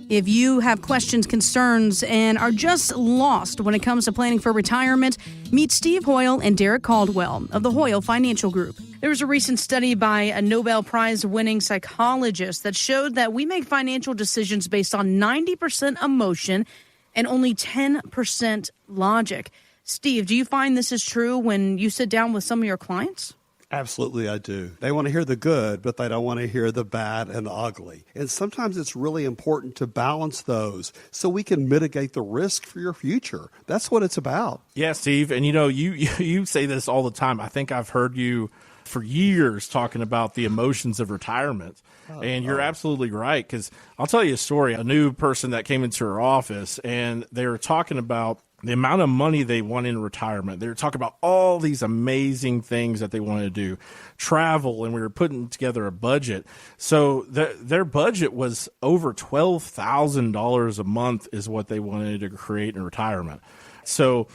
If you have questions, concerns, and are just lost when it comes to planning for retirement, meet Steve Hoyle and Derek Caldwell of the Hoyle Financial Group. There was a recent study by a Nobel Prize-winning psychologist that showed that we make financial decisions based on 90% emotion and only 10% logic. Steve, do you find this is true when you sit down with some of your clients? Absolutely, I do. They want to hear the good, but they don't want to hear the bad and the ugly. And sometimes it's really important to balance those so we can mitigate the risk for your future. That's what it's about. Yeah, Steve. And, you say this all the time. I think I've heard you for years talking about the emotions of retirement. And you're absolutely right, because I'll tell you a story. A new person that came into her office, and they were talking about the amount of money they want in retirement. They were talking about all these amazing things that they wanted to do, travel, and we were putting together a budget. So their budget was over $12,000 a month is what they wanted to create in retirement. So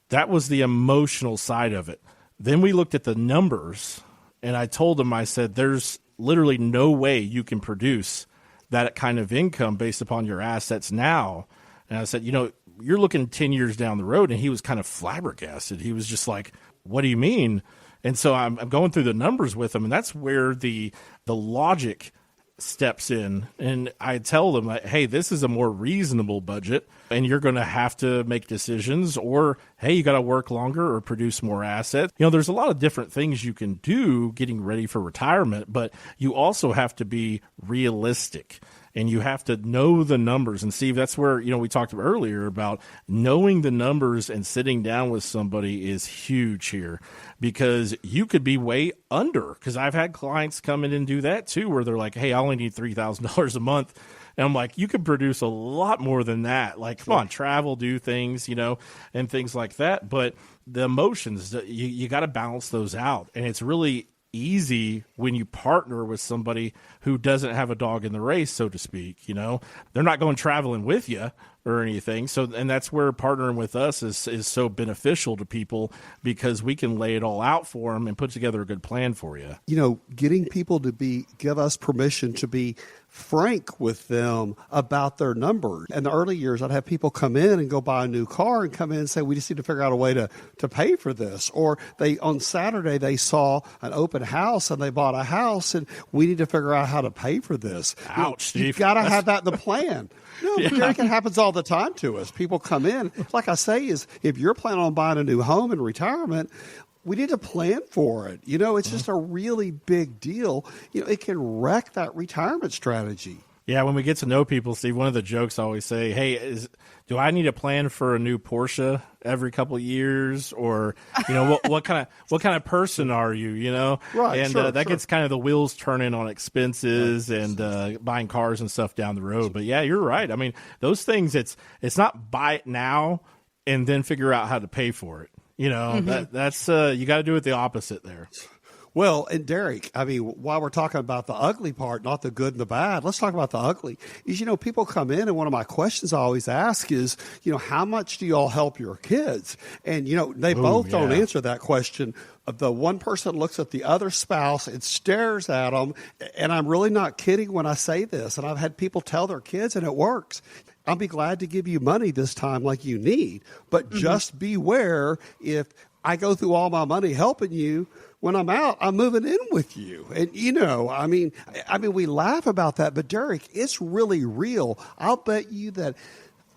that was the emotional side of it. Then we looked at the numbers, and I told them, I said, there's literally no way you can produce that kind of income based upon your assets now. And I said, you're looking 10 years down the road. And he was kind of flabbergasted. He was just like, what do you mean? And so I'm going through the numbers with him, and that's where the logic steps in. And I tell them, like, hey, this is a more reasonable budget, and you're going to have to make decisions, or, hey, you got to work longer or produce more assets. There's a lot of different things you can do getting ready for retirement, but you also have to be realistic. And you have to know the numbers. And Steve, that's where, we talked earlier about knowing the numbers and sitting down with somebody is huge here, because you could be way under. Because I've had clients come in and do that too, where they're like, hey, I only need $3,000 a month. And I'm like, you could produce a lot more than that. Like, come on, travel, do things, and things like that. But the emotions, you got to balance those out. And it's really easy when you partner with somebody who doesn't have a dog in the race, so to speak. They're not going traveling with you or anything. So, and that's where partnering with us is so beneficial to people, because we can lay it all out for them and put together a good plan for you. Getting people to give us permission to be frank with them about their numbers. In the early years, I'd have people come in and go buy a new car and come in and say, we just need to figure out a way to pay for this. Or on Saturday, they saw an open house and they bought a house, and we need to figure out how to pay for this. Ouch, Steve. You've got to have that in the plan. Derek, it happens all the time to us. People come in, like I say, is if you're planning on buying a new home in retirement, we need to plan for it. It's just a really big deal. It can wreck that retirement strategy. Yeah, when we get to know people, Steve, one of the jokes I always say, hey, do I need a plan for a new Porsche every couple of years? Or, what kind of person are you, Right, and sure. Gets kind of the wheels turning on expenses and buying cars and stuff down the road. But yeah, you're right. I mean, those things, it's not buy it now and then figure out how to pay for it. That's you got to do it the opposite there. Well, and Derek, while we're talking about the ugly part, not the good and the bad, let's talk about the ugly. People come in, and one of my questions I always ask is, how much do y'all help your kids? And, they both don't answer that question. The one person looks at the other spouse and stares at them, and I'm really not kidding when I say this. And I've had people tell their kids, and it works. I'll be glad to give you money this time like you need, but just beware if I go through all my money helping you, when I'm out, I'm moving in with you. And, we laugh about that, but Derek, it's really real. I'll bet you that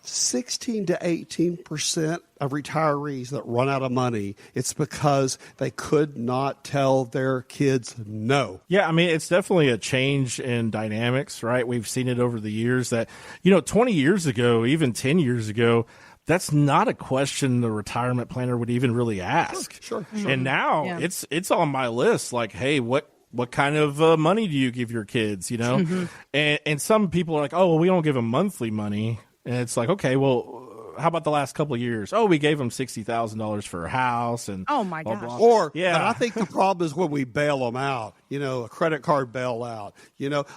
16 to 18% of retirees that run out of money, it's because they could not tell their kids no. Yeah, it's definitely a change in dynamics, right? We've seen it over the years that, 20 years ago, even 10 years ago, that's not a question the retirement planner would even really ask. Sure. And now it's on my list. Like, hey, what kind of money do you give your kids? And some people are like, oh, well, we don't give them monthly money. And it's like, okay, well, how about the last couple of years? Oh, we gave them $60,000 for a house, and oh my gosh. Or, yeah. But I think the problem is when we bail them out. A credit card bailout.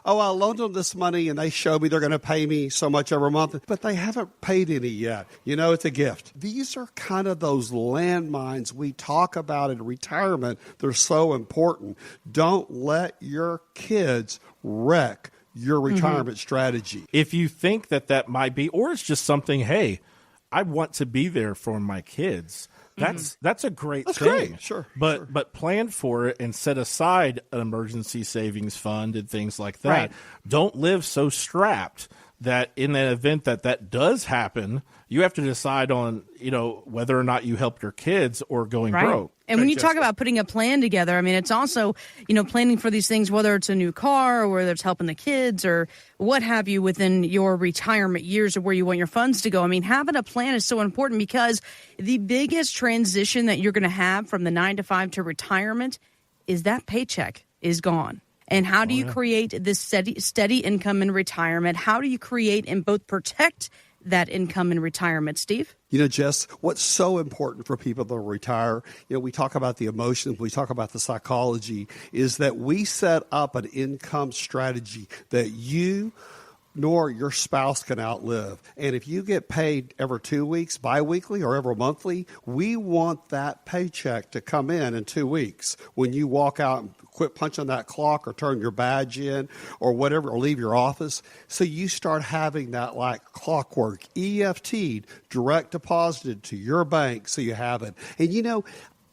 Oh, I loaned them this money, and they show me they're going to pay me so much every month, but they haven't paid any yet. It's a gift. These are kind of those landmines we talk about in retirement. They're so important. Don't let your kids wreck your retirement strategy. If you think that might be, or it's just something, hey, I want to be there for my kids. That's a great thing. Great. Sure. But plan for it and set aside an emergency savings fund and things like that. Right. Don't live so strapped that in the event that does happen, you have to decide on, whether or not you help your kids or going broke. And when you talk about putting a plan together, I mean, it's also, planning for these things, whether it's a new car or whether it's helping the kids or what have you within your retirement years or where you want your funds to go. I mean, having a plan is so important because the biggest transition that you're going to have from the 9-to-5 to retirement is that paycheck is gone. And how do you create this steady income in retirement? How do you create and both protect that income in retirement, Steve? Jess, what's so important for people that retire, we talk about the emotions, we talk about the psychology, is that we set up an income strategy that you nor your spouse can outlive. And if you get paid every 2 weeks, biweekly or every monthly, we want that paycheck to come in 2 weeks. When you walk out and quit punching that clock or turn your badge in or whatever, or leave your office. So you start having that like clockwork, EFT, direct deposited to your bank so you have it. And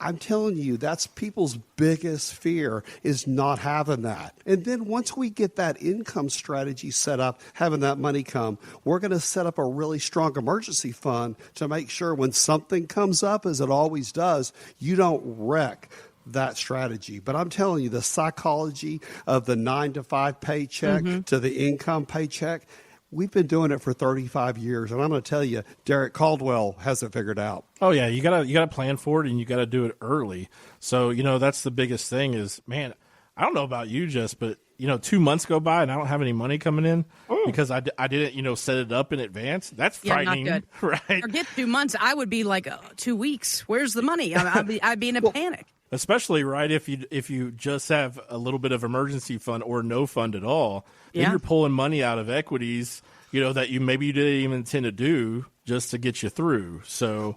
I'm telling you, that's people's biggest fear is not having that. And then once we get that income strategy set up, having that money come, we're going to set up a really strong emergency fund to make sure when something comes up, as it always does, you don't wreck that strategy. But I'm telling you, the psychology of the 9-to-5 paycheck to the income paycheck, we've been doing it for 35 years, and I'm going to tell you, Derek Caldwell has it figured out. Oh yeah, you gotta plan for it, and you gotta do it early. So that's the biggest thing. Is man, I don't know about you, Jess, but 2 months go by and I don't have any money coming in because I didn't set it up in advance. That's frightening, not good. Right? Forget 2 months. I would be like 2 weeks. Where's the money? I'd be in a panic. Especially right if you just have a little bit of emergency fund or no fund at all, then you're pulling money out of equities, that you didn't even intend to do just to get you through. So,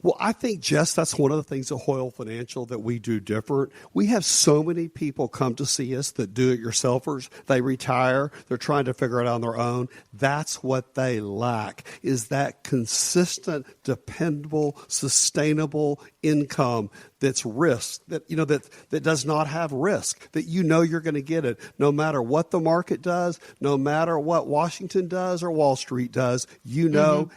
well, I think, Jess, that's one of the things at Hoyle Financial that we do different. We have so many people come to see us that do-it-yourselfers. They retire. They're trying to figure it out on their own. That's what they lack, is that consistent, dependable, sustainable income that's risk, that does not have risk, that you're going to get it no matter what the market does, no matter what Washington does or Wall Street does.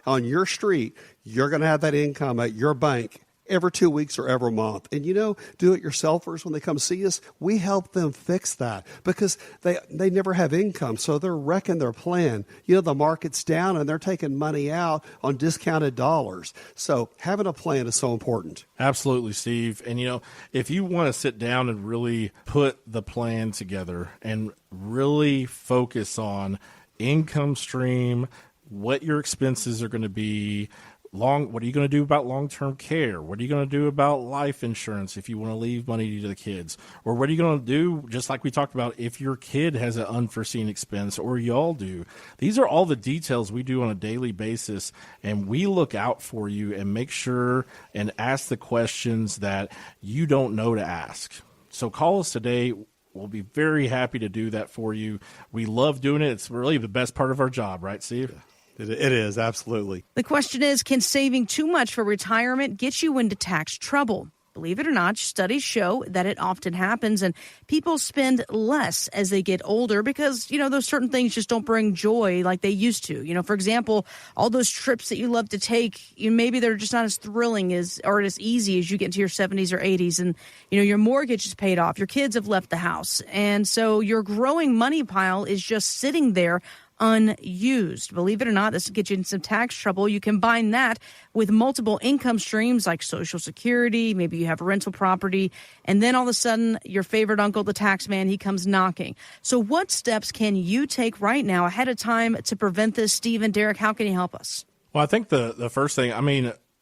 On your street, you're going to have that income at your bank every 2 weeks or every month. And do-it-yourselfers, when they come see us, we help them fix that because they never have income, so they're wrecking their plan. The market's down and they're taking money out on discounted dollars. So having a plan is so important. Absolutely, Steve. And if you want to sit down and really put the plan together and really focus on income stream, what your expenses are going to be, what are you going to do about long-term care? What are you going to do about life insurance if you want to leave money to the kids? Or what are you going to do, just like we talked about, if your kid has an unforeseen expense or y'all do? These are all the details we do on a daily basis, and we look out for you and make sure and ask the questions that you don't know to ask. So call us today. We'll be very happy to do that for you. We love doing it. It's really the best part of our job, right, Steve? It is, absolutely. The question is, can saving too much for retirement get you into tax trouble? Believe it or not, studies show that it often happens, and people spend less as they get older because, those certain things just don't bring joy like they used to. For example, all those trips that you love to take, maybe they're just not as thrilling or as easy as you get into your 70s or 80s, and, your mortgage is paid off, your kids have left the house, and so your growing money pile is just sitting there unused. Believe it or not, this will get you in some tax trouble. You combine that with multiple income streams like Social Security, maybe you have rental property, and then all of a sudden your favorite uncle, the tax man, he comes knocking. So what steps can you take right now ahead of time to prevent this? Steve and Derek, how can you help us? Well, I think the first thing,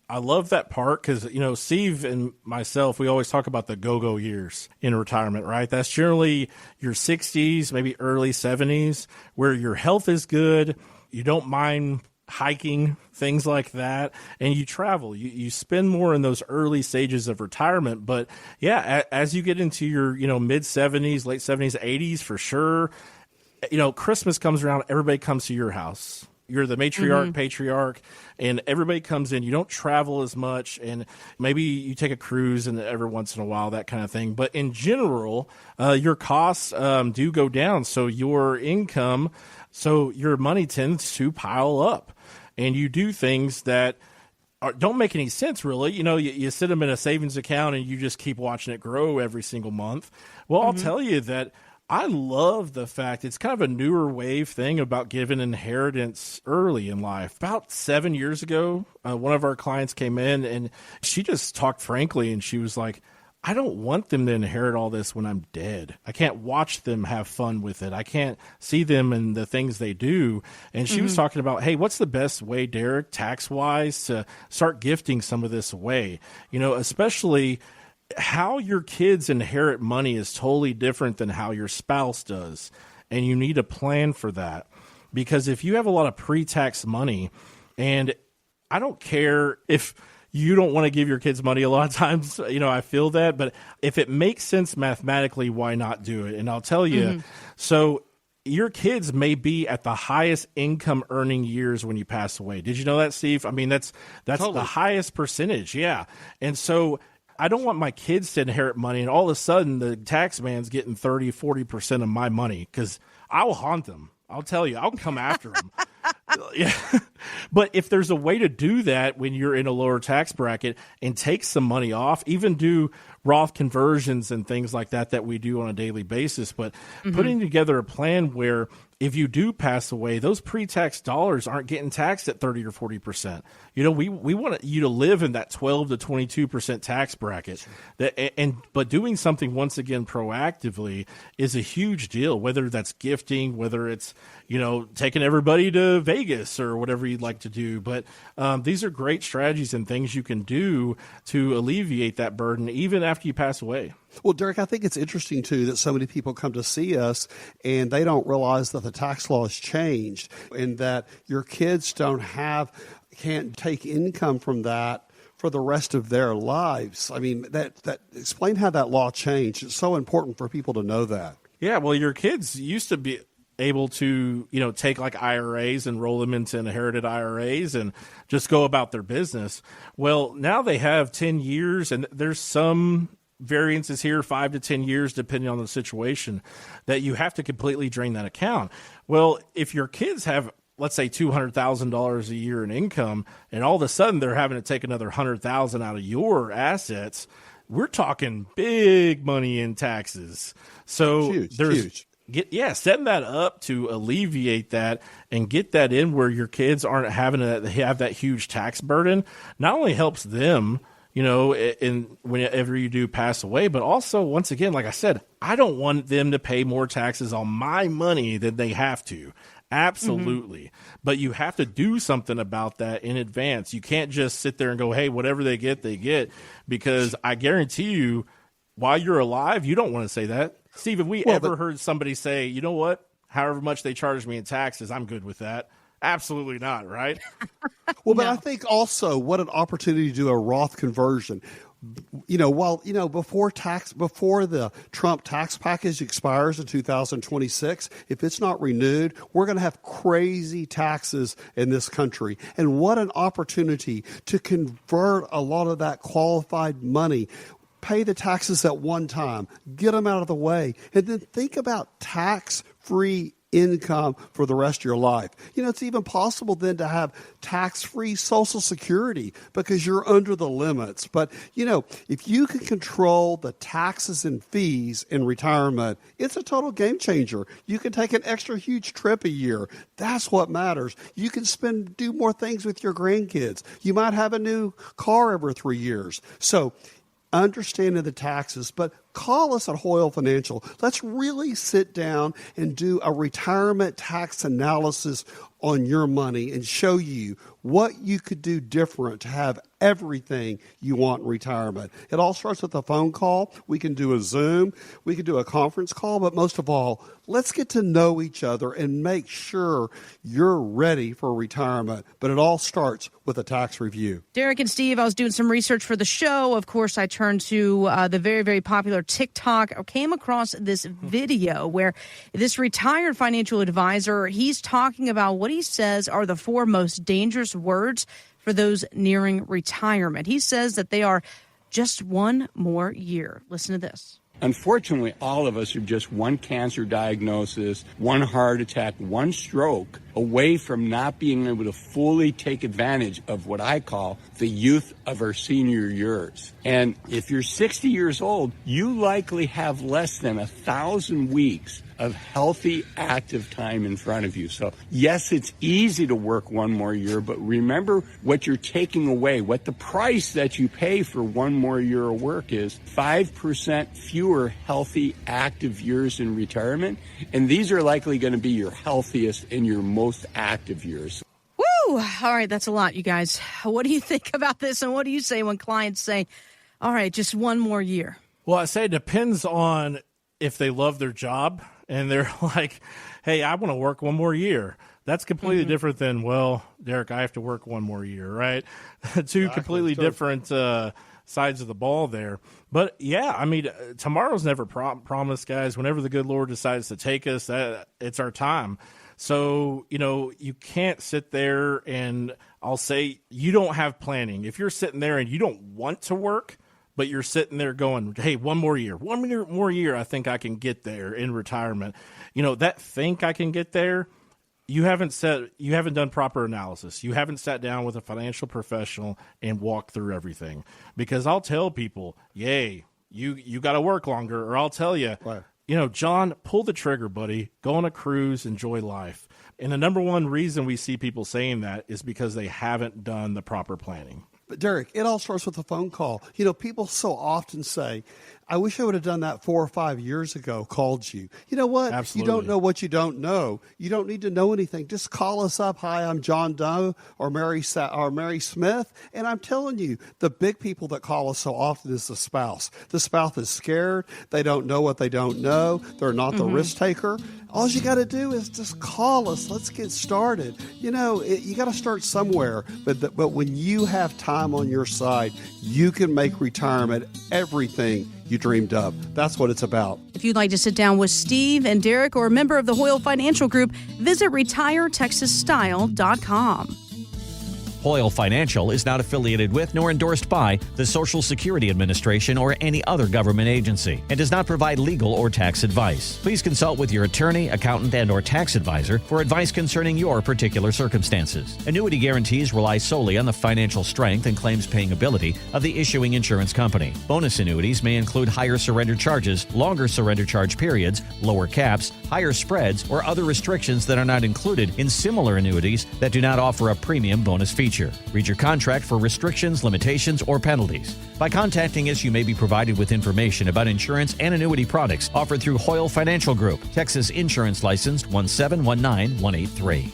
I love that part because, Steve and myself, we always talk about the go-go years in retirement, right? That's generally your 60s, maybe early 70s, where your health is good, you don't mind hiking, things like that, and you travel. You spend more in those early stages of retirement. But, yeah, as you get into your, mid-70s, late 70s, 80s for sure, Christmas comes around, everybody comes to your house. You're the matriarch, patriarch, and everybody comes in. You don't travel as much, and maybe you take a cruise and every once in a while, that kind of thing. But in general, your costs do go down. So your income, so your money tends to pile up, and you do things that don't make any sense, really. You sit them in a savings account and you just keep watching it grow every single month. Well, I'll tell you that I love the fact it's kind of a newer wave thing about giving inheritance early in life. About 7 years ago, one of our clients came in and she just talked frankly, and she was like, I don't want them to inherit all this when I'm dead. I can't watch them have fun with it. I can't see them and the things they do. And she was talking about, hey, what's the best way, Derek, tax-wise, to start gifting some of this away? Especially how your kids inherit money is totally different than how your spouse does. And you need a plan for that. Because if you have a lot of pre-tax money, and I don't care if you don't want to give your kids money a lot of times, I feel that. But if it makes sense mathematically, why not do it? And I'll tell you, so your kids may be at the highest income earning years when you pass away. Did you know that, Steve? I mean, that's totally the highest percentage. Yeah. And so I don't want my kids to inherit money and all of a sudden the tax man's getting 30, 40% of my money, because I will haunt them. I'll tell you, I'll come after them. Yeah. But if there's a way to do that when you're in a lower tax bracket and take some money off, even do Roth conversions and things like that we do on a daily basis, but putting together a plan where if you do pass away, those pre-tax dollars aren't getting taxed at 30 or 40%. We want you to live in that 12 to 22% tax bracket. But doing something once again proactively is a huge deal, whether that's gifting, whether it's, taking everybody to Vegas or whatever you'd like to do. But these are great strategies and things you can do to alleviate that burden even after you pass away. Well, Derek, I think it's interesting, too, that so many people come to see us and they don't realize that the tax law has changed and that your kids can't take income from that for the rest of their lives. I mean, explain how that law changed. It's so important for people to know that. Yeah, well, your kids used to be able to, take like IRAs and roll them into inherited IRAs and just go about their business. Well, now they have 10 years, and there's some variances here, 5 to 10 years, depending on the situation, that you have to completely drain that account. Well, if your kids have, let's say, $200,000 a year in income, and all of a sudden they're having to take another $100,000 out of your assets, we're talking big money in taxes. So huge. Setting that up to alleviate that and get that in where your kids aren't having to have that huge tax burden, not only helps them, and whenever you do pass away, but also, once again, like I said, I don't want them to pay more taxes on my money than they have to. Absolutely. But you have to do something about that in advance. You can't just sit there and go, hey, whatever they get, because I guarantee you, while you're alive, you don't want to say that. Steve, have we ever heard somebody say, you know what, however much they charge me in taxes, I'm good with that? Absolutely not, right? Well, but I think also what an opportunity to do a Roth conversion. Before the Trump tax package expires in 2026, if it's not renewed, we're going to have crazy taxes in this country. And what an opportunity to convert a lot of that qualified money. Pay the taxes at one time, get them out of the way, and then think about tax-free income for the rest of your life. It's even possible then to have tax-free Social Security because you're under the limits. But, if you can control the taxes and fees in retirement, it's a total game changer. You can take an extra huge trip a year. That's what matters. You can do more things with your grandkids. You might have a new car every 3 years. So, understanding the taxes, but call us at Hoyle Financial. Let's really sit down and do a retirement tax analysis on your money and show you what you could do different to have everything you want in retirement. It all starts with a phone call. We can do a Zoom. We can do a conference call. But most of all, let's get to know each other and make sure you're ready for retirement. But it all starts with a tax review. Derek and Steve, I was doing some research for the show. Of course, I turned to the very, very popular or TikTok, or came across this video where this retired financial advisor, he's talking about what he says are the 4 most dangerous words for those nearing retirement. He says that they are just 1 more year. Listen to this. Unfortunately, all of us are just 1 cancer diagnosis, 1 heart attack, 1 stroke away from not being able to fully take advantage of what I call the youth of our senior years. And if you're 60 years old, you likely have less than 1,000 weeks of healthy, active time in front of you. So yes, it's easy to work 1 more year, but remember what you're taking away, what the price that you pay for 1 more year of work is. 5% fewer healthy, active years in retirement. And these are likely going to be your healthiest and your most active years. Woo! All right, that's a lot, you guys. What do you think about this? And what do you say when clients say, all right, just 1 more year? Well, I say it depends on if they love their job and they're like, hey, I want to work 1 more year. That's completely different than, well, Derek, I have to work 1 more year, right? Two completely different sides of the ball there. But, yeah, I mean, tomorrow's never promised, guys. Whenever the good Lord decides to take us, it's our time. So, you can't sit there and I'll say you don't have planning. If you're sitting there and you don't want to work, but you're sitting there going, hey, 1 more year, 1 more year, I think I can get there in retirement. That think I can get there, you haven't done proper analysis. You haven't sat down with a financial professional and walked through everything. Because I'll tell people, yay, you got to work longer, or I'll tell you, right. John, pull the trigger, buddy. Go on a cruise, enjoy life. And the number one reason we see people saying that is because they haven't done the proper planning. But Derek, it all starts with a phone call. People so often say, I wish I would have done that 4 or 5 years ago, called you. You know what? Absolutely. You don't know what you don't know. You don't need to know anything. Just call us up. Hi, I'm John Doe or Mary Smith. And I'm telling you, the big people that call us so often is the spouse. The spouse is scared. They don't know what they don't know. They're not the risk taker. All you got to do is just call us. Let's get started. You got to start somewhere. But when you have time on your side, you can make retirement everything you dreamed of. That's what it's about. If you'd like to sit down with Steve and Derek or a member of the Hoyle Financial Group, visit retiretexasstyle.com. Hoyle Financial is not affiliated with nor endorsed by the Social Security Administration or any other government agency and does not provide legal or tax advice. Please consult with your attorney, accountant, and/or tax advisor for advice concerning your particular circumstances. Annuity guarantees rely solely on the financial strength and claims-paying ability of the issuing insurance company. Bonus annuities may include higher surrender charges, longer surrender charge periods, lower caps, higher spreads, or other restrictions that are not included in similar annuities that do not offer a premium bonus feature. Read your contract for restrictions, limitations, or penalties. By contacting us, you may be provided with information about insurance and annuity products offered through Hoyle Financial Group, Texas Insurance Licensed 1719183.